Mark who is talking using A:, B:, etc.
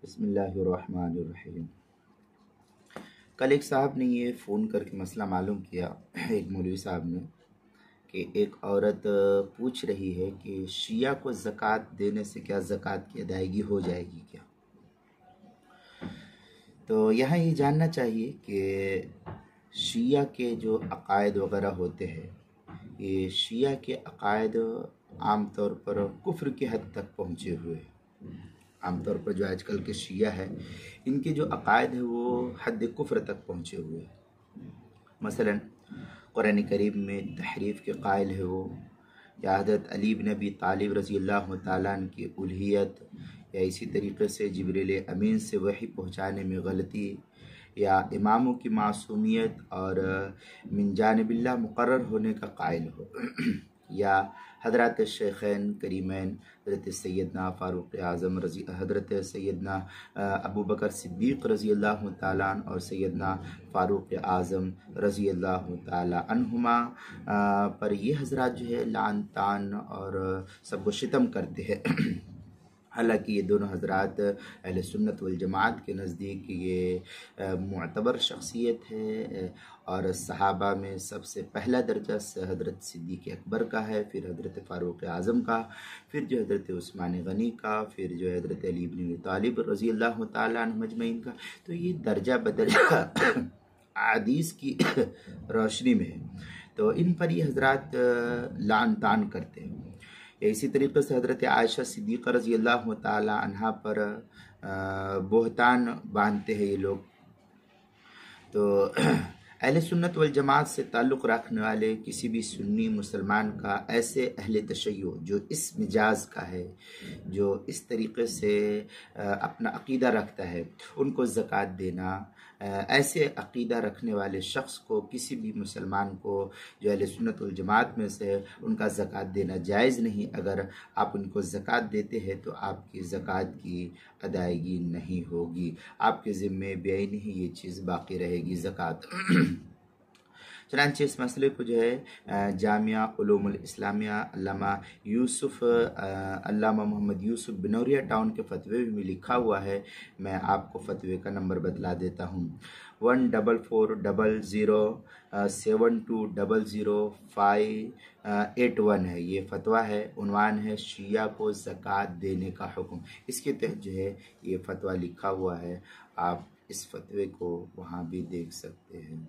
A: بسم اللہ الرحمن الرحیم۔ کل ایک صاحب نے یہ فون کر کے مسئلہ معلوم کیا، ایک مولوی صاحب نے، کہ ایک عورت پوچھ رہی ہے کہ شیعہ کو زکوٰۃ دینے سے کیا زکوٰۃ کی ادائیگی ہو جائے گی کیا؟ تو یہاں یہ جاننا چاہیے کہ شیعہ کے جو عقائد وغیرہ ہوتے ہیں، یہ شیعہ کے عقائد عام طور پر کفر کی حد تک پہنچے ہوئے ہیں۔ عام طور پر جو آج کل کے شیعہ ہے، ان کے جو عقائد ہیں وہ حد کفر تک پہنچے ہوئے ہیں۔ مثلا قرآن کریم میں تحریف کے قائل ہے وہ، یا حضرت علی بن ابی طالب رضی اللہ تعالیٰ عنہ کی الوہیت، یا اسی طریقے سے جبریل امین سے وحی پہنچانے میں غلطی، یا اماموں کی معصومیت اور من جانب اللہ مقرر ہونے کا قائل ہو، یا حضرات شیخین کریمین حضرت سیدنا فاروق اعظم حضرت سیدنا ابو بکر صدیق رضی اللہ تعالیٰ عنہ اور سیدنا فاروق اعظم رضی اللہ تعالیٰ عنہما پر یہ حضرات جو ہے لعن طعن اور سب کو شتم کرتے ہیں۔ حالانکہ یہ دونوں حضرات اہل سنت والجماعت کے نزدیک یہ معتبر شخصیت ہے، اور صحابہ میں سب سے پہلا درجہ حضرت صدیق اکبر کا ہے، پھر حضرت فاروق اعظم کا، پھر جو حضرت عثمان غنی کا، پھر جو حضرت علی بن ابی طالب رضی اللہ تعالیٰ عنہ مجمعین کا۔ تو یہ درجہ بدرجہ حدیث کی روشنی میں ہے، تو ان پر یہ حضرات لعن طعن کرتے ہیں۔ اسی طریقے سے حضرت عائشہ صدیقہ رضی اللہ تعالی عنہا پر بہتان باندھتے ہیں یہ لوگ۔ تو اہل سنت والجماعت سے تعلق رکھنے والے کسی بھی سنی مسلمان کا ایسے اہل تشیع جو اس مجاز کا ہے، جو اس طریقے سے اپنا عقیدہ رکھتا ہے، ان کو زکوٰۃ دینا، ایسے عقیدہ رکھنے والے شخص کو، کسی بھی مسلمان کو جو اہل سنت والجماعت میں سے ان کا زکوٰۃ دینا جائز نہیں۔ اگر آپ ان کو زکوٰۃ دیتے ہیں تو آپ کی زکوٰۃ کی ادائیگی نہیں ہوگی، آپ کے ذمے بے نہیں یہ چیز باقی رہے گی زکوٰۃ۔ چنانچہ اس مسئلے کو جو ہے جامعہ علوم الاسلامیہ علامہ محمد یوسف بنوریا ٹاؤن کے فتوے میں لکھا ہوا ہے۔ میں آپ کو فتوے کا نمبر بتلا دیتا ہوں، 144007200581 ہے، یہ فتویٰ ہے، عنوان ہے شیعہ کو زکوٰۃ دینے کا حکم۔ اس کے تحت جو ہے یہ فتویٰ لکھا ہوا ہے، آپ اس فتوے کو وہاں بھی دیکھ سکتے ہیں۔